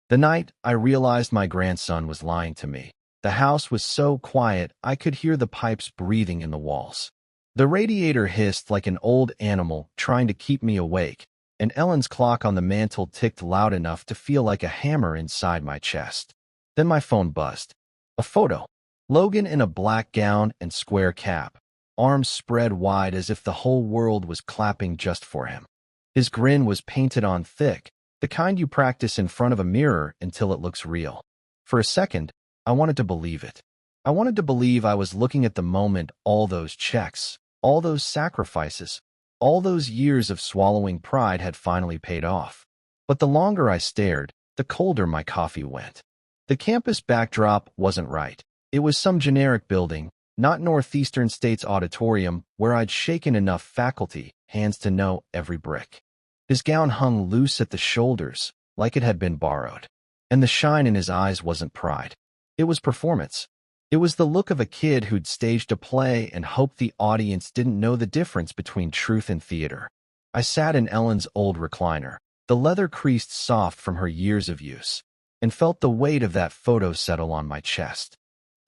The night I realized my grandson was lying to me. The house was so quiet I could hear the pipes breathing in the walls. The radiator hissed like an old animal trying to keep me awake, and Ellen's clock on the mantel ticked loud enough to feel like a hammer inside my chest. Then my phone buzzed. A photo. Logan in a black gown and square cap, arms spread wide as if the whole world was clapping just for him. His grin was painted on thick, the kind you practice in front of a mirror until it looks real. For a second, I wanted to believe it. I wanted to believe I was looking at the moment all those checks, all those sacrifices, all those years of swallowing pride had finally paid off. But the longer I stared, the colder my coffee went. The campus backdrop wasn't right. It was some generic building, not Northeastern State's auditorium, where I'd shaken enough faculty hands to know every brick. His gown hung loose at the shoulders, like it had been borrowed. And the shine in his eyes wasn't pride. It was performance. It was the look of a kid who'd staged a play and hoped the audience didn't know the difference between truth and theater. I sat in Ellen's old recliner, the leather creased soft from her years of use, and felt the weight of that photo settle on my chest.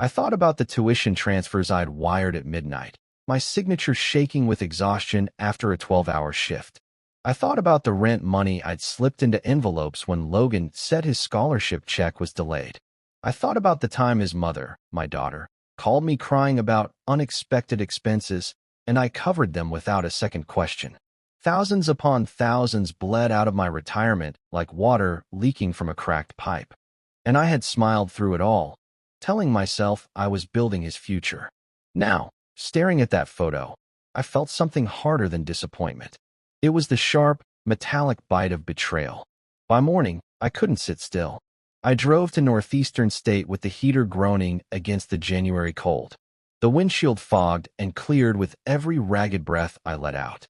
I thought about the tuition transfers I'd wired at midnight, my signature shaking with exhaustion after a 12-hour shift. I thought about the rent money I'd slipped into envelopes when Logan said his scholarship check was delayed. I thought about the time his mother, my daughter, called me crying about unexpected expenses, and I covered them without a second question. Thousands upon thousands bled out of my retirement like water leaking from a cracked pipe. And I had smiled through it all, telling myself I was building his future. Now, staring at that photo, I felt something harder than disappointment. It was the sharp, metallic bite of betrayal. By morning, I couldn't sit still. I drove to Northeastern State with the heater groaning against the January cold. The windshield fogged and cleared with every ragged breath I let out.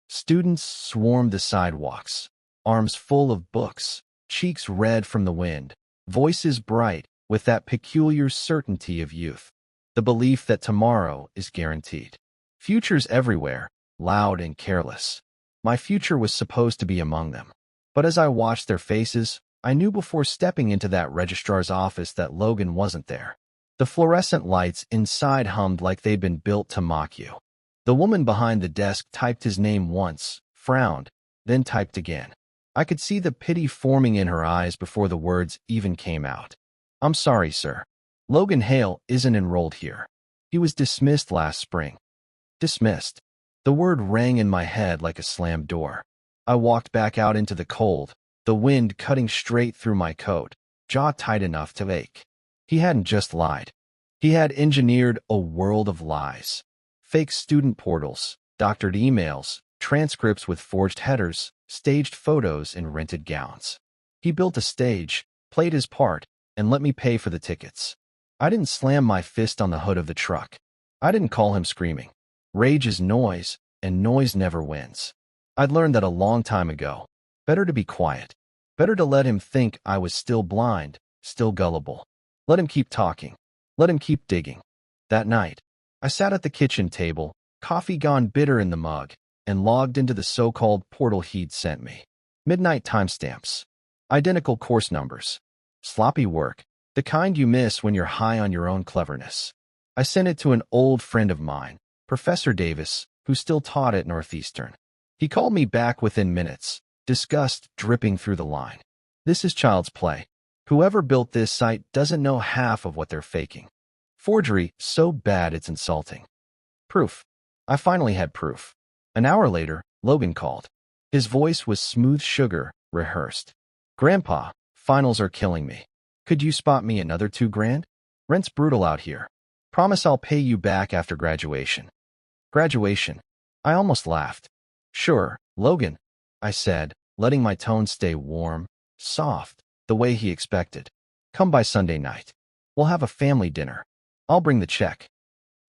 Students swarmed the sidewalks, arms full of books, cheeks red from the wind, voices bright with that peculiar certainty of youth, the belief that tomorrow is guaranteed. Futures everywhere, loud and careless. My future was supposed to be among them. But as I watched their faces, I knew before stepping into that registrar's office that Logan wasn't there. The fluorescent lights inside hummed like they'd been built to mock you. The woman behind the desk typed his name once, frowned, then typed again. I could see the pity forming in her eyes before the words even came out. "I'm sorry, sir. Logan Hale isn't enrolled here. He was dismissed last spring." Dismissed. The word rang in my head like a slammed door. I walked back out into the cold, the wind cutting straight through my coat, jaw tight enough to ache. He hadn't just lied. He had engineered a world of lies. Fake student portals, doctored emails, transcripts with forged headers, staged photos in rented gowns. He built a stage, played his part, and let me pay for the tickets. I didn't slam my fist on the hood of the truck. I didn't call him screaming. Rage is noise, and noise never wins. I'd learned that a long time ago. Better to be quiet. Better to let him think I was still blind, still gullible. Let him keep talking. Let him keep digging. That night, I sat at the kitchen table, coffee gone bitter in the mug, and logged into the so-called portal he'd sent me. Midnight timestamps. Identical course numbers. Sloppy work. The kind you miss when you're high on your own cleverness. I sent it to an old friend of mine, Professor Davis, who still taught at Northeastern. He called me back within minutes, disgust dripping through the line. "This is child's play. Whoever built this site doesn't know half of what they're faking. Forgery so bad it's insulting." Proof. I finally had proof. An hour later, Logan called. His voice was smooth sugar, rehearsed. "Grandpa, finals are killing me. Could you spot me another $2,000? Rent's brutal out here. Promise I'll pay you back after graduation." Graduation. I almost laughed. "Sure, Logan," I said, letting my tone stay warm, soft, the way he expected. "Come by Sunday night. We'll have a family dinner. I'll bring the check."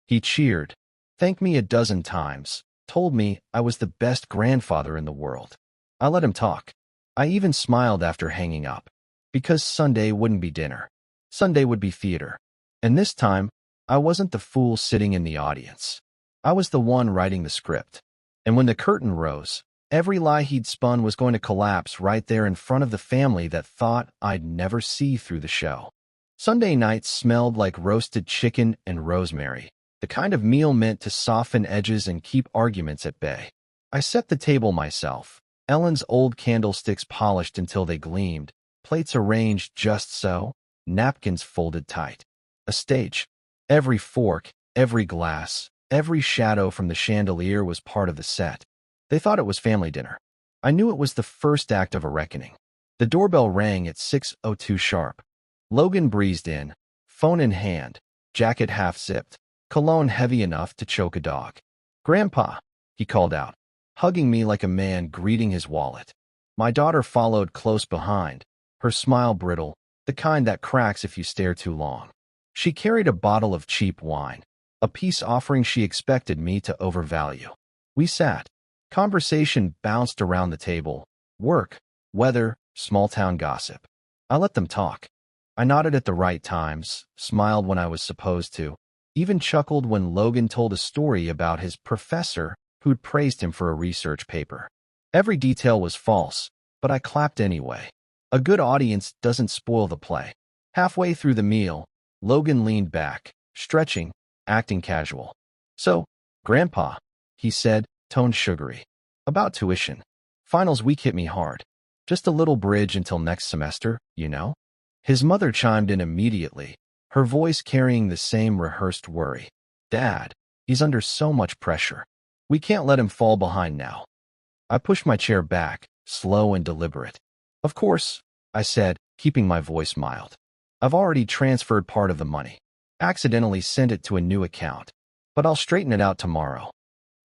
He cheered, thanked me a dozen times, told me I was the best grandfather in the world. I let him talk. I even smiled after hanging up. Because Sunday wouldn't be dinner. Sunday would be theater. And this time, I wasn't the fool sitting in the audience. I was the one writing the script. And when the curtain rose, Every lie he'd spun was going to collapse right there in front of the family that thought I'd never see through the show. Sunday nights smelled like roasted chicken and rosemary, the kind of meal meant to soften edges and keep arguments at bay. I set the table myself, Ellen's old candlesticks polished until they gleamed, plates arranged just so, napkins folded tight. A stage. Every fork, every glass, every shadow from the chandelier was part of the set. They thought it was family dinner. I knew it was the first act of a reckoning. The doorbell rang at 6:02 sharp. Logan breezed in, phone in hand, jacket half-zipped, cologne heavy enough to choke a dog. "Grandpa," he called out, hugging me like a man greeting his wallet. My daughter followed close behind, her smile brittle, the kind that cracks if you stare too long. She carried a bottle of cheap wine, a peace offering she expected me to overvalue. We sat. Conversation bounced around the table. Work, weather, small-town gossip. I let them talk. I nodded at the right times, smiled when I was supposed to, even chuckled when Logan told a story about his professor who'd praised him for a research paper. Every detail was false, but I clapped anyway. A good audience doesn't spoil the play. Halfway through the meal, Logan leaned back, stretching, acting casual. "So, Grandpa," he said, tone sugary. "About tuition. Finals week hit me hard. Just a little bridge until next semester, you know?" His mother chimed in immediately, her voice carrying the same rehearsed worry. "Dad, he's under so much pressure. We can't let him fall behind now." I pushed my chair back, slow and deliberate. "Of course," I said, keeping my voice mild. "I've already transferred part of the money. Accidentally sent it to a new account, but I'll straighten it out tomorrow."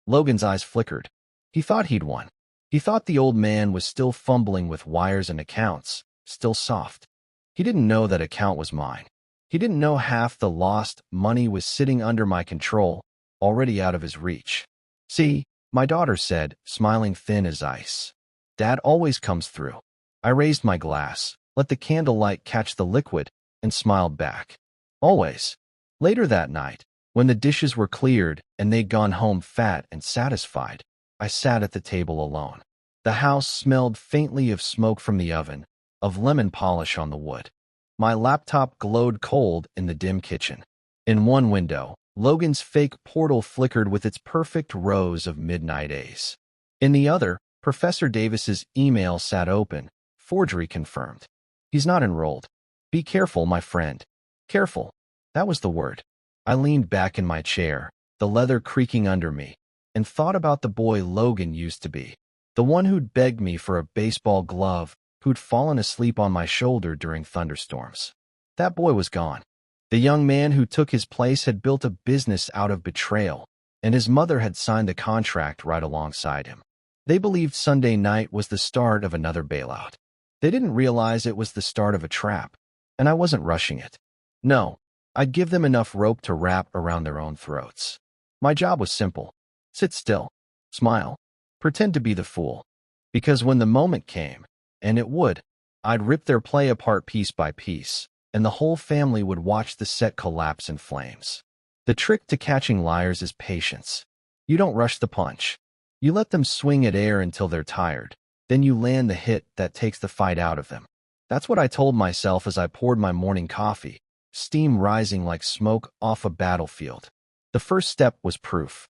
Logan's eyes flickered. He thought he'd won. He thought the old man was still fumbling with wires and accounts, still soft. He didn't know that account was mine. He didn't know half the lost money was sitting under my control, already out of his reach. "See," my daughter said, smiling thin as ice. "Dad always comes through." I raised my glass, let the candlelight catch the liquid, and smiled back. "Always." Later that night, when the dishes were cleared and they'd gone home fat and satisfied, I sat at the table alone. The house smelled faintly of smoke from the oven, of lemon polish on the wood. My laptop glowed cold in the dim kitchen. In one window, Logan's fake portal flickered with its perfect rows of midnight A's. In the other, Professor Davis's email sat open, forgery confirmed. "He's not enrolled. Be careful, my friend." Careful. That was the word. I leaned back in my chair, the leather creaking under me, and thought about the boy Logan used to be. The one who'd begged me for a baseball glove, who'd fallen asleep on my shoulder during thunderstorms. That boy was gone. The young man who took his place had built a business out of betrayal, and his mother had signed the contract right alongside him. They believed Sunday night was the start of another bailout. They didn't realize it was the start of a trap, and I wasn't rushing it. No, I'd give them enough rope to wrap around their own throats. My job was simple. Sit still, smile, pretend to be the fool. Because when the moment came, and it would, I'd rip their play apart piece by piece, and the whole family would watch the set collapse in flames. The trick to catching liars is patience. You don't rush the punch. You let them swing at air until they're tired. Then you land the hit that takes the fight out of them. That's what I told myself as I poured my morning coffee, steam rising like smoke off a battlefield. The first step was proof.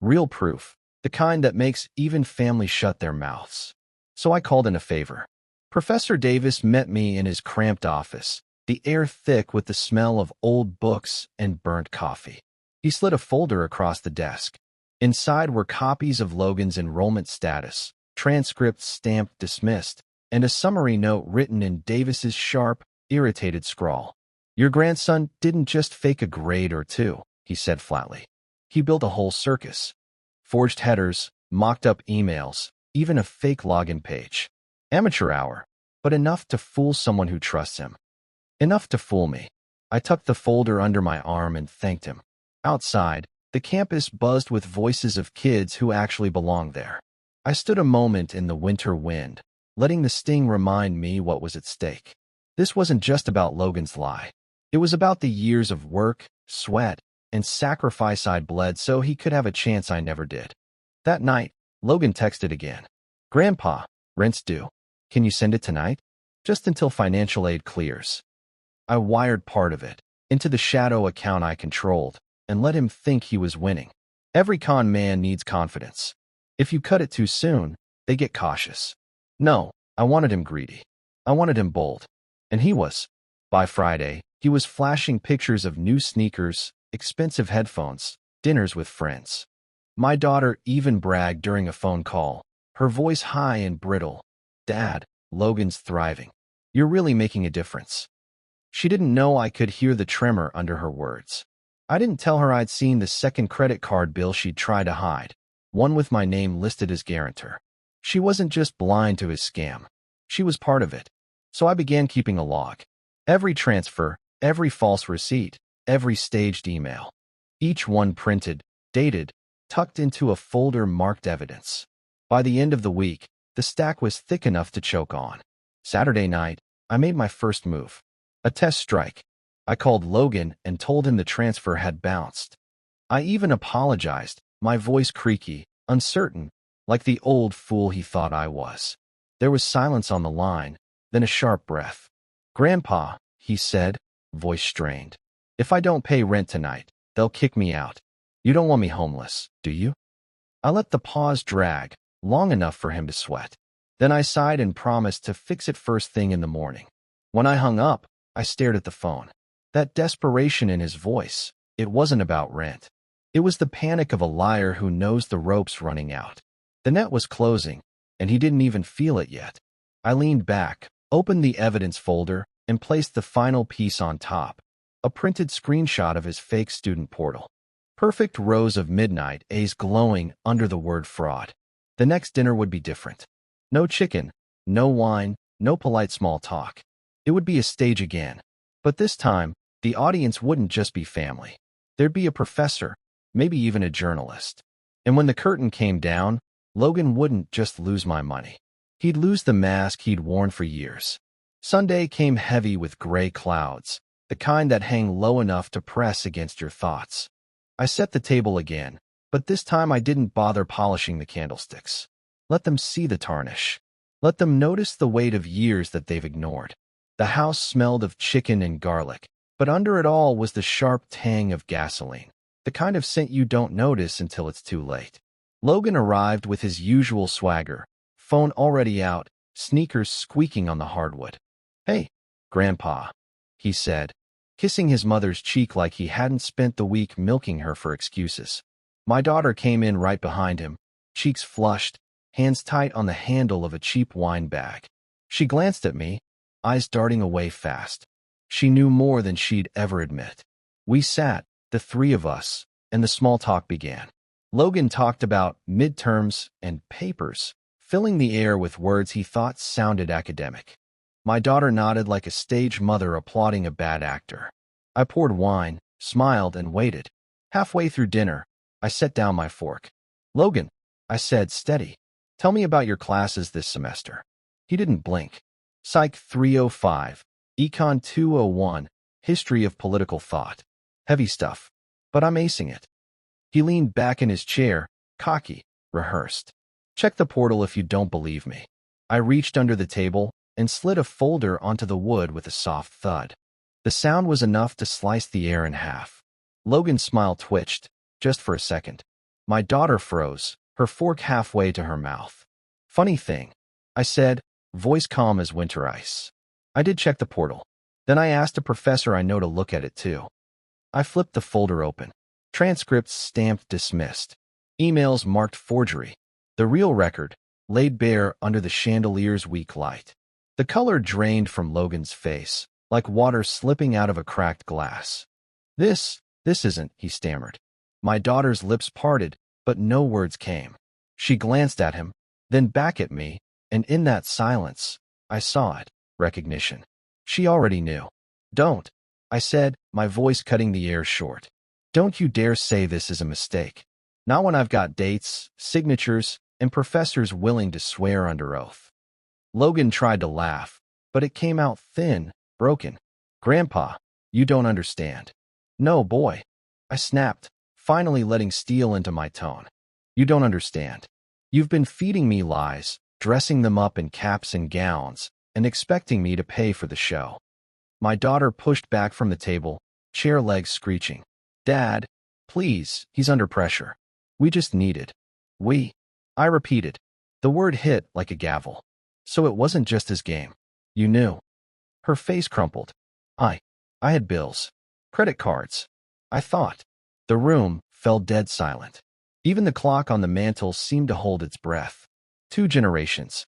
Real proof, the kind that makes even family shut their mouths. So I called in a favor. Professor Davis met me in his cramped office, the air thick with the smell of old books and burnt coffee. He slid a folder across the desk. Inside were copies of Logan's enrollment status, transcripts stamped dismissed, and a summary note written in Davis's sharp, irritated scrawl. "Your grandson didn't just fake a grade or two," he said flatly. "He built a whole circus. Forged headers, mocked-up emails, even a fake login page. Amateur hour, but enough to fool someone who trusts him. Enough to fool me." I tucked the folder under my arm and thanked him. Outside, the campus buzzed with voices of kids who actually belonged there. I stood a moment in the winter wind, letting the sting remind me what was at stake. This wasn't just about Logan's lie. It was about the years of work, sweat, and sacrifice I'd bled so he could have a chance I never did. That night, Logan texted again. Grandpa, rent's due. Can you send it tonight? Just until financial aid clears. I wired part of it into the shadow account I controlled and let him think he was winning. Every con man needs confidence. If you cut it too soon, they get cautious. No, I wanted him greedy. I wanted him bold. And he was. By Friday, he was flashing pictures of new sneakers, expensive headphones, dinners with friends. My daughter even bragged during a phone call, her voice high and brittle. Dad, Logan's thriving. You're really making a difference. She didn't know I could hear the tremor under her words. I didn't tell her I'd seen the second credit card bill she'd tried to hide, one with my name listed as guarantor. She wasn't just blind to his scam. She was part of it. So I began keeping a log. Every transfer, every false receipt, every staged email. Each one printed, dated, tucked into a folder marked evidence. By the end of the week, the stack was thick enough to choke on. Saturday night, I made my first move. A test strike. I called Logan and told him the transfer had bounced. I even apologized, my voice creaky, uncertain, like the old fool he thought I was. There was silence on the line, then a sharp breath. Grandpa, he said, voice strained. If I don't pay rent tonight, they'll kick me out. You don't want me homeless, do you? I let the pause drag, long enough for him to sweat. Then I sighed and promised to fix it first thing in the morning. When I hung up, I stared at the phone. That desperation in his voice, it wasn't about rent. It was the panic of a liar who knows the rope's running out. The net was closing, and he didn't even feel it yet. I leaned back, opened the evidence folder, and placed the final piece on top, a printed screenshot of his fake student portal. Perfect rows of midnight A's glowing under the word fraud. The next dinner would be different. No chicken, no wine, no polite small talk. It would be a stage again. But this time, the audience wouldn't just be family. There'd be a professor, maybe even a journalist. And when the curtain came down, Logan wouldn't just lose my money. He'd lose the mask he'd worn for years. Sunday came heavy with gray clouds, the kind that hang low enough to press against your thoughts. I set the table again, but this time I didn't bother polishing the candlesticks. Let them see the tarnish. Let them notice the weight of years that they've ignored. The house smelled of chicken and garlic, but under it all was the sharp tang of gasoline, the kind of scent you don't notice until it's too late. Logan arrived with his usual swagger, phone already out, sneakers squeaking on the hardwood. Hey, Grandpa, he said, kissing his mother's cheek like he hadn't spent the week milking her for excuses. My daughter came in right behind him, cheeks flushed, hands tight on the handle of a cheap wine bag. She glanced at me, eyes darting away fast. She knew more than she'd ever admit. We sat, the three of us, and the small talk began. Logan talked about midterms and papers, filling the air with words he thought sounded academic. My daughter nodded like a stage mother applauding a bad actor. I poured wine, smiled, and waited. Halfway through dinner, I set down my fork. Logan, I said, steady. Tell me about your classes this semester. He didn't blink. Psych 305, Econ 201, History of Political Thought. Heavy stuff, but I'm acing it. He leaned back in his chair, cocky, rehearsed. Check the portal if you don't believe me. I reached under the table and slid a folder onto the wood with a soft thud. The sound was enough to slice the air in half. Logan's smile twitched, just for a second. My daughter froze, her fork halfway to her mouth. Funny thing, I said, voice calm as winter ice. I did check the portal. Then I asked a professor I know to look at it too. I flipped the folder open. Transcripts stamped dismissed. Emails marked forgery. The real record, laid bare under the chandelier's weak light. The color drained from Logan's face, like water slipping out of a cracked glass. This isn't, he stammered. My daughter's lips parted, but no words came. She glanced at him, then back at me, and in that silence, I saw it, recognition. She already knew. Don't, I said, my voice cutting the air short. Don't you dare say this is a mistake. Not when I've got dates, signatures, and professors willing to swear under oath. Logan tried to laugh, but it came out thin, broken. Grandpa, you don't understand. No, boy. I snapped, finally letting steel into my tone. You don't understand. You've been feeding me lies, dressing them up in caps and gowns, and expecting me to pay for the show. My daughter pushed back from the table, chair legs screeching. Dad, please, he's under pressure. We just need it. We. I repeated. The word hit like a gavel. So it wasn't just his game. You knew. Her face crumpled. I had bills. Credit cards. I thought. The room fell dead silent. Even the clock on the mantel seemed to hold its breath. 2 generations.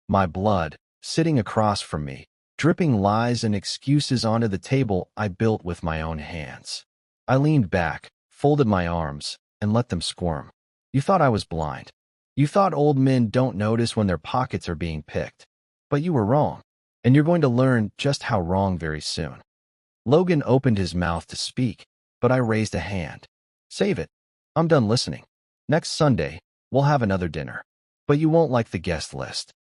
My blood, sitting across from me, dripping lies and excuses onto the table I built with my own hands. I leaned back, folded my arms, and let them squirm. You thought I was blind. You thought old men don't notice when their pockets are being picked. But you were wrong, and you're going to learn just how wrong very soon. Logan opened his mouth to speak, but I raised a hand. Save it. I'm done listening. Next Sunday, we'll have another dinner. But you won't like the guest list.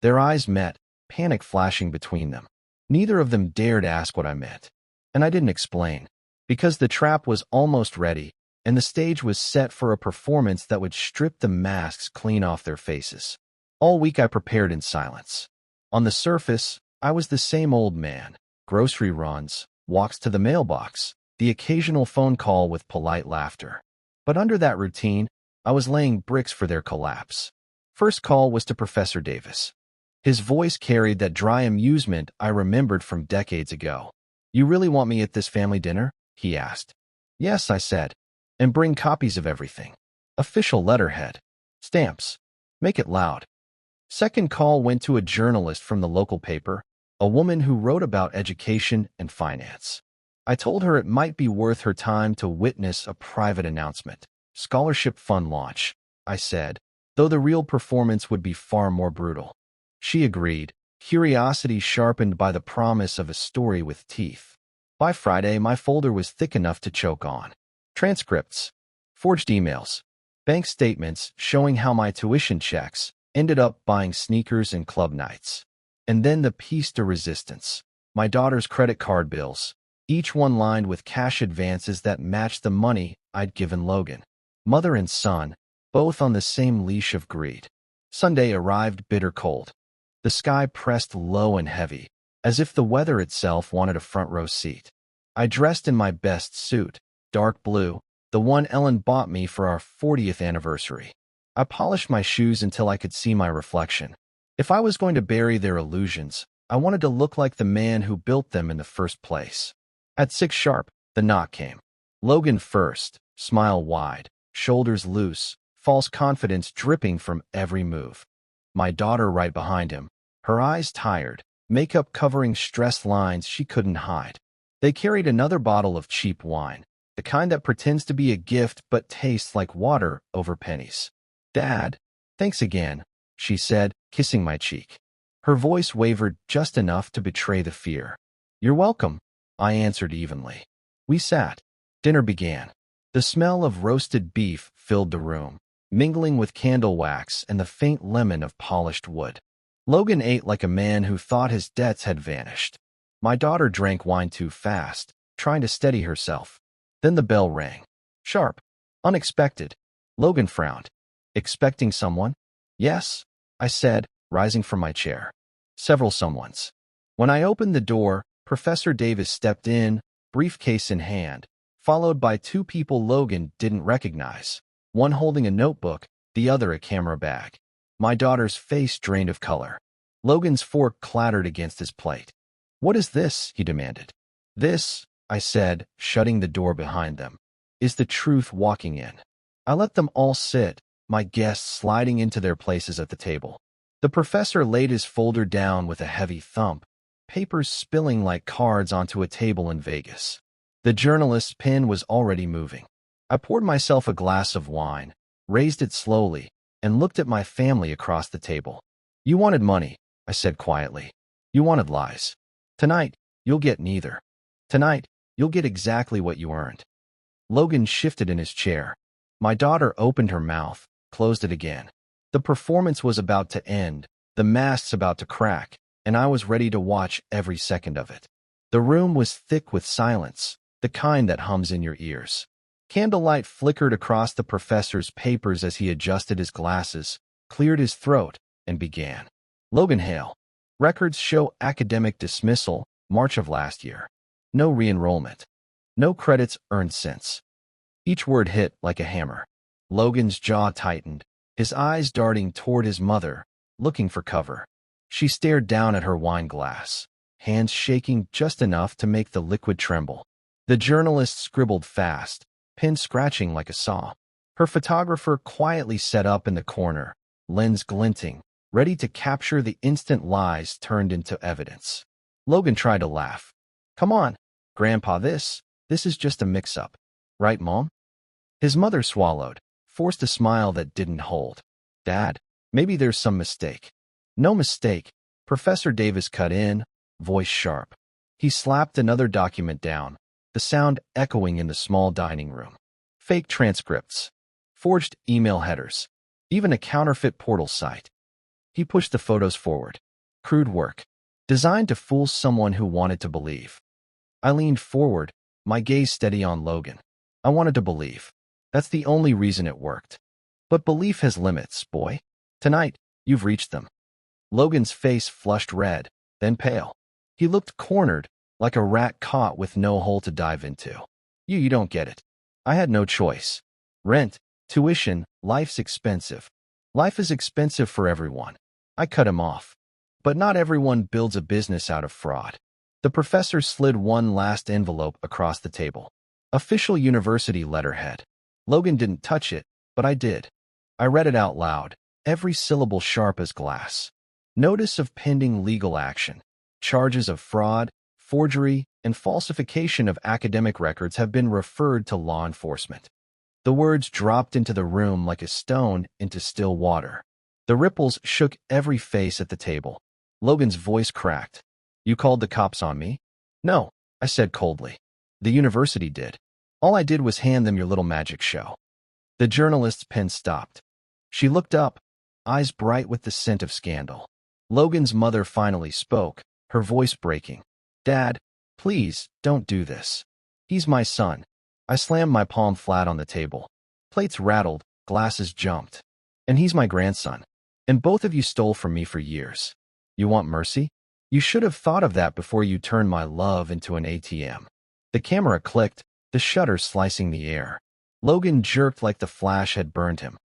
Their eyes met, panic flashing between them. Neither of them dared ask what I meant. And I didn't explain, because the trap was almost ready, and the stage was set for a performance that would strip the masks clean off their faces. All week I prepared in silence. On the surface, I was the same old man. Grocery runs, walks to the mailbox, the occasional phone call with polite laughter. But under that routine, I was laying bricks for their collapse. First call was to Professor Davis. His voice carried that dry amusement I remembered from decades ago. You really want me at this family dinner? He asked. Yes, I said. And bring copies of everything. Official letterhead. Stamps. Make it loud. Second call went to a journalist from the local paper, a woman who wrote about education and finance. I told her it might be worth her time to witness a private announcement. Scholarship fund launch, I said, though the real performance would be far more brutal. She agreed, curiosity sharpened by the promise of a story with teeth. By Friday, my folder was thick enough to choke on. Transcripts, forged emails, bank statements showing how my tuition checks ended up buying sneakers and club nights. And then the piece de resistance, my daughter's credit card bills, each one lined with cash advances that matched the money I'd given Logan. Mother and son, both on the same leash of greed. Sunday arrived bitter cold. The sky pressed low and heavy, as if the weather itself wanted a front row seat. I dressed in my best suit, dark blue, the one Ellen bought me for our 40th anniversary. I polished my shoes until I could see my reflection. If I was going to bury their illusions, I wanted to look like the man who built them in the first place. At 6 sharp, the knock came. Logan first, smile wide, shoulders loose, false confidence dripping from every move. My daughter right behind him, her eyes tired, makeup covering stressed lines she couldn't hide. They carried another bottle of cheap wine, the kind that pretends to be a gift but tastes like water over pennies. Dad, thanks again, she said, kissing my cheek. Her voice wavered just enough to betray the fear. You're welcome, I answered evenly. We sat. Dinner began. The smell of roasted beef filled the room, mingling with candle wax and the faint lemon of polished wood. Logan ate like a man who thought his debts had vanished. My daughter drank wine too fast, trying to steady herself. Then the bell rang. Sharp. Unexpected. Logan frowned. Expecting someone? Yes, I said, rising from my chair. Several someones. When I opened the door, Professor Davis stepped in, briefcase in hand, followed by 2 people Logan didn't recognize, one holding a notebook, the other a camera bag. My daughter's face drained of color. Logan's fork clattered against his plate. What is this? He demanded. This, I said, shutting the door behind them, is the truth walking in. I let them all sit, my guests sliding into their places at the table. The professor laid his folder down with a heavy thump, papers spilling like cards onto a table in Vegas. The journalist's pen was already moving. I poured myself a glass of wine, raised it slowly, and looked at my family across the table. You wanted money, I said quietly. You wanted lies. Tonight, you'll get neither. Tonight, you'll get exactly what you earned. Logan shifted in his chair. My daughter opened her mouth, closed it again. The performance was about to end, the masks about to crack, and I was ready to watch every second of it. The room was thick with silence, the kind that hums in your ears. Candlelight flickered across the professor's papers as he adjusted his glasses, cleared his throat, and began. Logan Hale. Records show academic dismissal, March of last year. No re-enrollment. No credits earned since. Each word hit like a hammer. Logan's jaw tightened, his eyes darting toward his mother, looking for cover. She stared down at her wine glass, hands shaking just enough to make the liquid tremble. The journalist scribbled fast, pen scratching like a saw. Her photographer quietly set up in the corner, lens glinting, ready to capture the instant lies turned into evidence. Logan tried to laugh. Come on, Grandpa, this is just a mix-up. Right, Mom? His mother swallowed, forced a smile that didn't hold. Dad, maybe there's some mistake. No mistake, Professor Davis cut in, voice sharp. He slapped another document down, the sound echoing in the small dining room. Fake transcripts, forged email headers, even a counterfeit portal site. He pushed the photos forward. Crude work, designed to fool someone who wanted to believe. I leaned forward, my gaze steady on Logan. I wanted to believe. That's the only reason it worked. But belief has limits, boy. Tonight, you've reached them. Logan's face flushed red, then pale. He looked cornered, like a rat caught with no hole to dive into. You don't get it. I had no choice. Rent, tuition, life's expensive. Life is expensive for everyone. I cut him off. But not everyone builds a business out of fraud. The professor slid one last envelope across the table. Official university letterhead. Logan didn't touch it, but I did. I read it out loud, every syllable sharp as glass. Notice of pending legal action. Charges of fraud, forgery, and falsification of academic records have been referred to law enforcement. The words dropped into the room like a stone into still water. The ripples shook every face at the table. Logan's voice cracked. You called the cops on me? No, I said coldly. The university did. All I did was hand them your little magic show. The journalist's pen stopped. She looked up, eyes bright with the scent of scandal. Logan's mother finally spoke, her voice breaking. Dad, please, don't do this. He's my son. I slammed my palm flat on the table. Plates rattled, glasses jumped. And he's my grandson. And both of you stole from me for years. You want mercy? You should have thought of that before you turned my love into an ATM. The camera clicked, the shutter slicing the air. Logan jerked like the flash had burned him.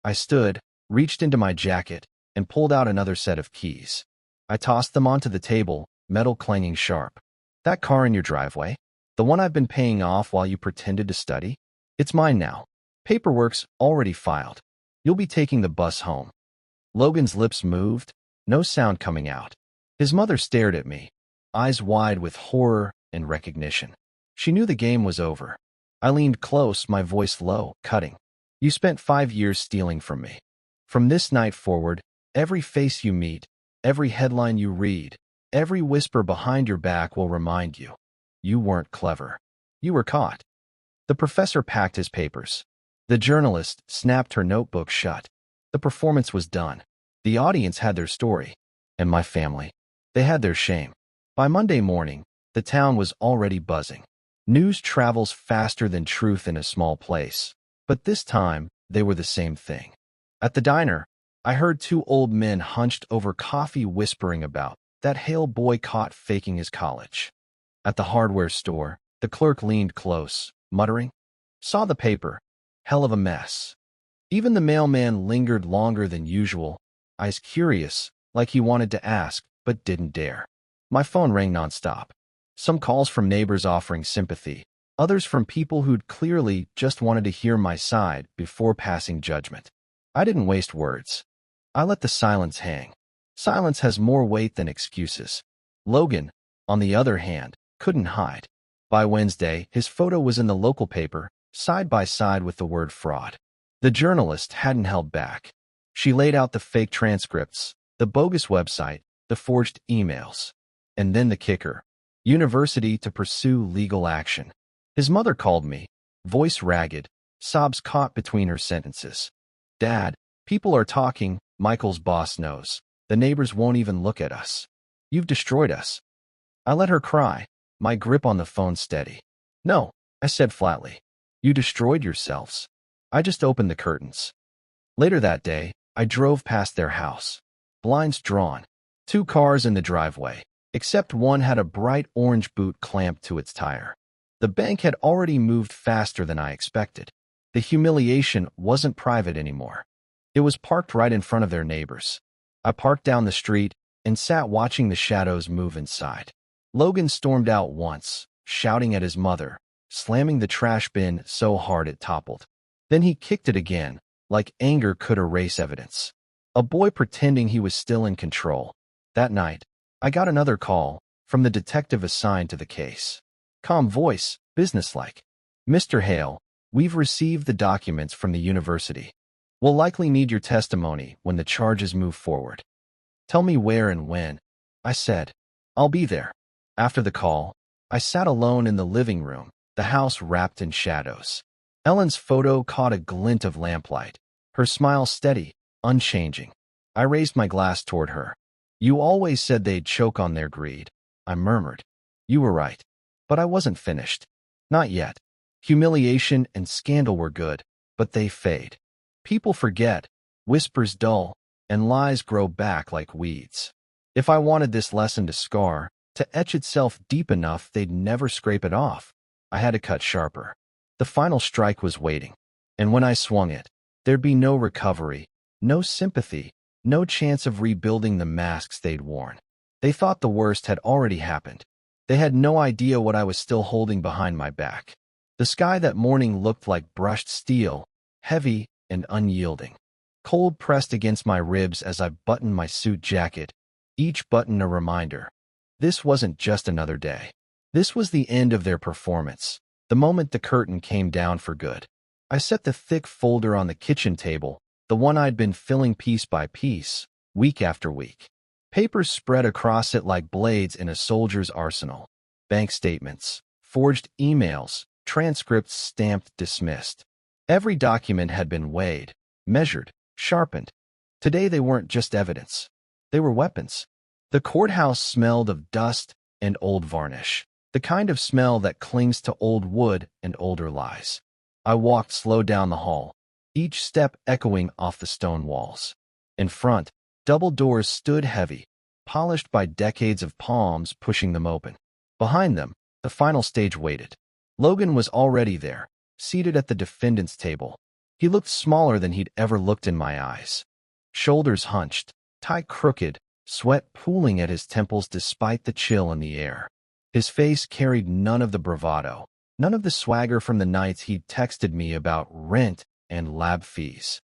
I stood, reached into my jacket, and pulled out another set of keys. I tossed them onto the table, metal clanging sharp. That car in your driveway? The one I've been paying off while you pretended to study? It's mine now. Paperwork's already filed. You'll be taking the bus home. Logan's lips moved, no sound coming out. His mother stared at me, eyes wide with horror and recognition. She knew the game was over. I leaned close, my voice low, cutting. You spent 5 years stealing from me. From this night forward, every face you meet, every headline you read, every whisper behind your back will remind you. You weren't clever. You were caught. The professor packed his papers. The journalist snapped her notebook shut. The performance was done. The audience had their story. And my family. They had their shame. By Monday morning, the town was already buzzing. News travels faster than truth in a small place. But this time, they were the same thing. At the diner, I heard 2 old men hunched over coffee whispering about that Hale boy caught faking his college. At the hardware store, the clerk leaned close, muttering, Saw the paper. Hell of a mess. Even the mailman lingered longer than usual, eyes curious, like he wanted to ask, but didn't dare. My phone rang nonstop. Some calls from neighbors offering sympathy, others from people who'd clearly just wanted to hear my side before passing judgment. I didn't waste words. I let the silence hang. Silence has more weight than excuses. Logan, on the other hand, couldn't hide. By Wednesday, his photo was in the local paper, side by side with the word fraud. The journalist hadn't held back. She laid out the fake transcripts, the bogus website, the forged emails. And then the kicker. University to pursue legal action. His mother called me, voice ragged, sobs caught between her sentences. Dad, people are talking, Michael's boss knows. The neighbors won't even look at us. You've destroyed us. I let her cry, my grip on the phone steady. No, I said flatly. You destroyed yourselves. I just opened the curtains. Later that day, I drove past their house. blinds drawn. 2 cars in the driveway, except one had a bright orange boot clamped to its tire. The bank had already moved faster than I expected. The humiliation wasn't private anymore. It was parked right in front of their neighbors. I parked down the street and sat watching the shadows move inside. Logan stormed out once, shouting at his mother, slamming the trash bin so hard it toppled. Then he kicked it again, like anger could erase evidence. A boy pretending he was still in control. That night, I got another call from the detective assigned to the case. Calm voice, businesslike. "Mr. Hale, we've received the documents from the university. We'll likely need your testimony when the charges move forward." "Tell me where and when," I said. "I'll be there." After the call, I sat alone in the living room, the house wrapped in shadows. Ellen's photo caught a glint of lamplight, her smile steady, unchanging. I raised my glass toward her. "You always said they'd choke on their greed," I murmured. "You were right. But I wasn't finished. Not yet. Humiliation and scandal were good, but they fade. People forget, whispers dull, and lies grow back like weeds. If I wanted this lesson to scar, to etch itself deep enough they'd never scrape it off, I had to cut sharper. The final strike was waiting, and when I swung it, there'd be no recovery, no sympathy, no chance of rebuilding the masks they'd worn. They thought the worst had already happened. They had no idea what I was still holding behind my back. The sky that morning looked like brushed steel, heavy and unyielding. Cold pressed against my ribs as I buttoned my suit jacket, each button a reminder. This wasn't just another day. This was the end of their performance, the moment the curtain came down for good. I set the thick folder on the kitchen table, the one I'd been filling piece by piece, week after week. Papers spread across it like blades in a soldier's arsenal. Bank statements, forged emails, transcripts stamped dismissed. Every document had been weighed, measured, sharpened. Today they weren't just evidence. They were weapons. The courthouse smelled of dust and old varnish, the kind of smell that clings to old wood and older lies. I walked slow down the hall, each step echoing off the stone walls. In front, double doors stood heavy, polished by decades of palms pushing them open. Behind them, the final stage waited. Logan was already there, seated at the defendant's table. He looked smaller than he'd ever looked in my eyes. Shoulders hunched, tie crooked, sweat pooling at his temples despite the chill in the air. His face carried none of the bravado, none of the swagger from the nights he'd texted me about rent and lab fees.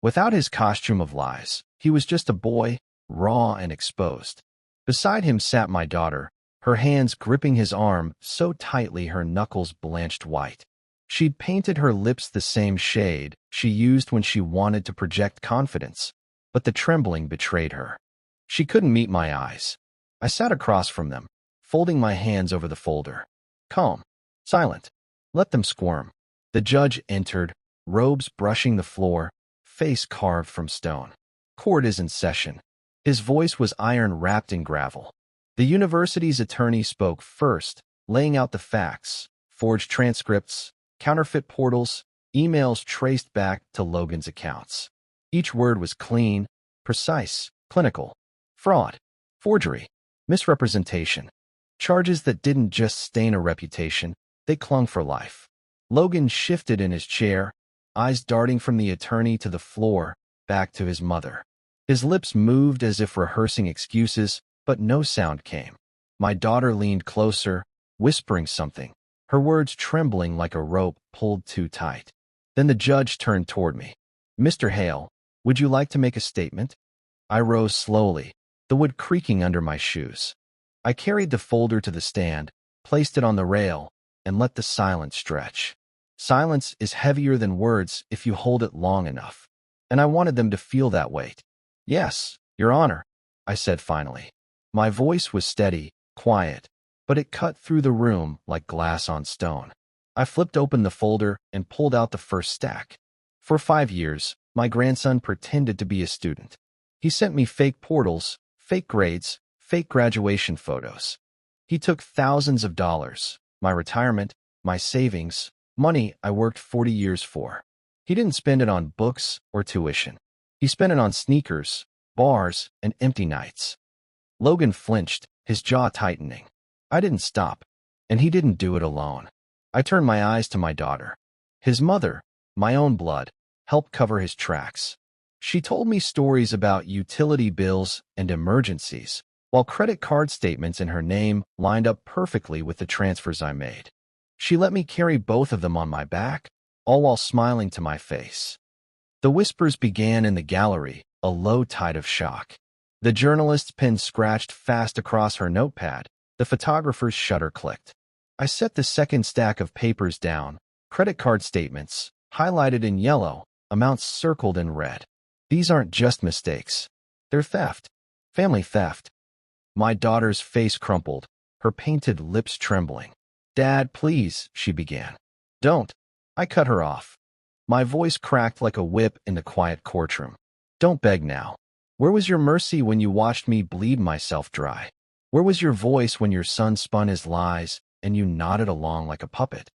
Without his costume of lies, he was just a boy, raw and exposed. Beside him sat my daughter, her hands gripping his arm so tightly her knuckles blanched white. She'd painted her lips the same shade she used when she wanted to project confidence, but the trembling betrayed her. She couldn't meet my eyes. I sat across from them, folding my hands over the folder. Calm, silent. Let them squirm. The judge entered, robes brushing the floor, face carved from stone. Court is in session. His voice was iron wrapped in gravel. The university's attorney spoke first, laying out the facts, forged transcripts, counterfeit portals, emails traced back to Logan's accounts. Each word was clean, precise, clinical. Fraud, forgery, misrepresentation. Charges that didn't just stain a reputation, they clung for life. Logan shifted in his chair, eyes darting from the attorney to the floor, back to his mother. His lips moved as if rehearsing excuses, but no sound came. My daughter leaned closer, whispering something, her words trembling like a rope pulled too tight. Then the judge turned toward me. "Mr. Hale, would you like to make a statement?" I rose slowly, the wood creaking under my shoes. I carried the folder to the stand, placed it on the rail, and let the silence stretch. Silence is heavier than words if you hold it long enough. And I wanted them to feel that weight. "Yes, Your Honor," I said finally. My voice was steady, quiet, but it cut through the room like glass on stone. I flipped open the folder and pulled out the first stack. For 5 years, my grandson pretended to be a student. He sent me fake portals, fake grades, fake graduation photos. He took thousands of dollars, my retirement, my savings, money I worked 40 years for. He didn't spend it on books or tuition. He spent it on sneakers, bars, and empty nights. Logan flinched, his jaw tightening. I didn't stop, and he didn't do it alone. I turned my eyes to my daughter. His mother, my own blood, helped cover his tracks. She told me stories about utility bills and emergencies, while credit card statements in her name lined up perfectly with the transfers I made. She let me carry both of them on my back, all while smiling to my face. The whispers began in the gallery, a low tide of shock. The journalist's pen scratched fast across her notepad. The photographer's shutter clicked. I set the second stack of papers down, credit card statements, highlighted in yellow, amounts circled in red. These aren't just mistakes. They're theft. Family theft. My daughter's face crumpled, her painted lips trembling. "Dad, please," she began. "Don't." I cut her off. My voice cracked like a whip in the quiet courtroom. "Don't beg now. Where was your mercy when you watched me bleed myself dry? Where was your voice when your son spun his lies and you nodded along like a puppet?"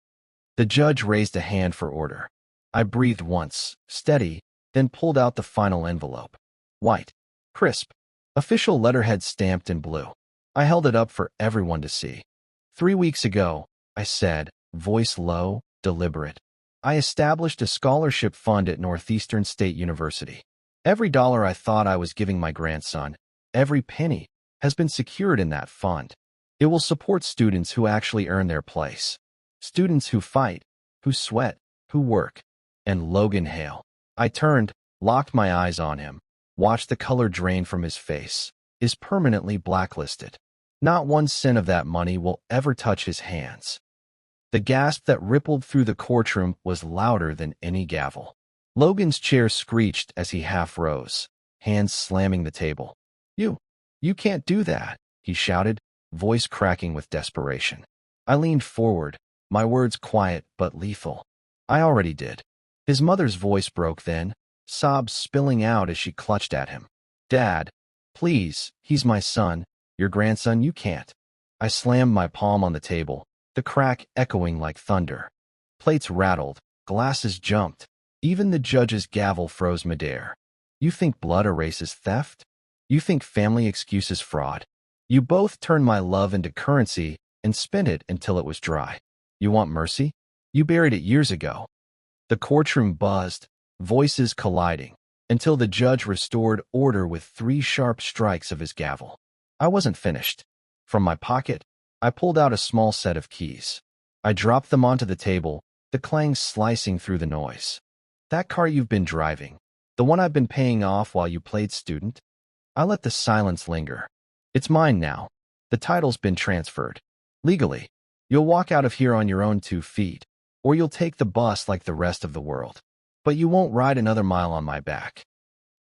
The judge raised a hand for order. I breathed once, steady, then pulled out the final envelope. White, crisp, official letterhead stamped in blue. I held it up for everyone to see. 3 weeks ago, I said, voice low, deliberate, I established a scholarship fund at Northeastern State University. Every dollar I thought I was giving my grandson, every penny, has been secured in that fund. It will support students who actually earn their place. Students who fight, who sweat, who work. And Logan Hale. I turned, locked my eyes on him, watched the color drain from his face, is permanently blacklisted. Not 1 cent of that money will ever touch his hands. The gasp that rippled through the courtroom was louder than any gavel. Logan's chair screeched as he half rose, hands slamming the table. You can't do that," he shouted, voice cracking with desperation. I leaned forward, my words quiet but lethal. "I already did." His mother's voice broke then, sobs spilling out as she clutched at him. "Dad, please, he's my son, your grandson, you can't." I slammed my palm on the table, the crack echoing like thunder. Plates rattled, glasses jumped, even the judge's gavel froze midair. "You think blood erases theft? You think family excuses fraud? You both turned my love into currency and spent it until it was dry. You want mercy? You buried it years ago." The courtroom buzzed, voices colliding, until the judge restored order with 3 sharp strikes of his gavel. I wasn't finished. From my pocket, I pulled out a small set of keys. I dropped them onto the table, the clang slicing through the noise. "That car you've been driving, the one I've been paying off while you played student?" I let the silence linger. "It's mine now. The title's been transferred. Legally. You'll walk out of here on your own 2 feet, or you'll take the bus like the rest of the world. But you won't ride another mile on my back."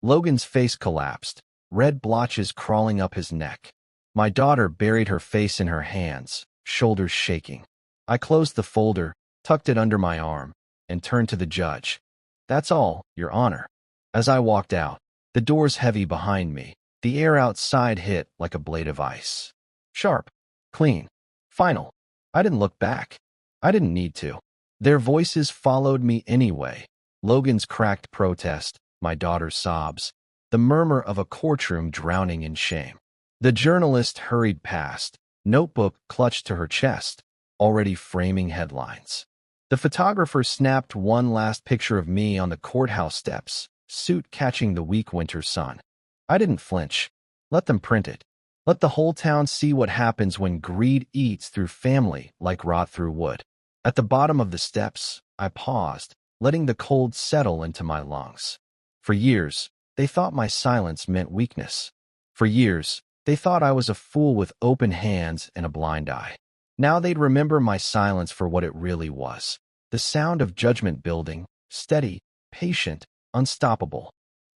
Logan's face collapsed, red blotches crawling up his neck. My daughter buried her face in her hands, shoulders shaking. I closed the folder, tucked it under my arm, and turned to the judge. "That's all, Your Honor." As I walked out, the doors heavy behind me, the air outside hit like a blade of ice. Sharp, clean, final. I didn't look back. I didn't need to. Their voices followed me anyway. Logan's cracked protest, my daughter's sobs, the murmur of a courtroom drowning in shame. The journalist hurried past, notebook clutched to her chest, already framing headlines. The photographer snapped one last picture of me on the courthouse steps, suit catching the weak winter sun. I didn't flinch. Let them print it. Let the whole town see what happens when greed eats through family like rot through wood. At the bottom of the steps, I paused, letting the cold settle into my lungs. For years, they thought my silence meant weakness. For years, they thought I was a fool with open hands and a blind eye. Now they'd remember my silence for what it really was. The sound of judgment building, steady, patient, unstoppable.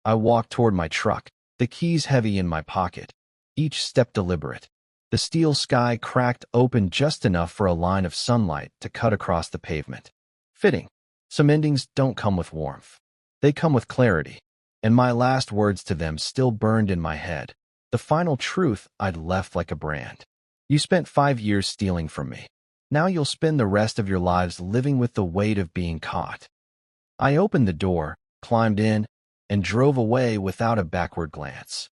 I walked toward my truck, the keys heavy in my pocket, each step deliberate. The steel sky cracked open just enough for a line of sunlight to cut across the pavement. Fitting. Some endings don't come with warmth. They come with clarity. And my last words to them still burned in my head. The final truth I'd left like a brand. You spent 5 years stealing from me. Now you'll spend the rest of your lives living with the weight of being caught. I opened the door, climbed in, and drove away without a backward glance.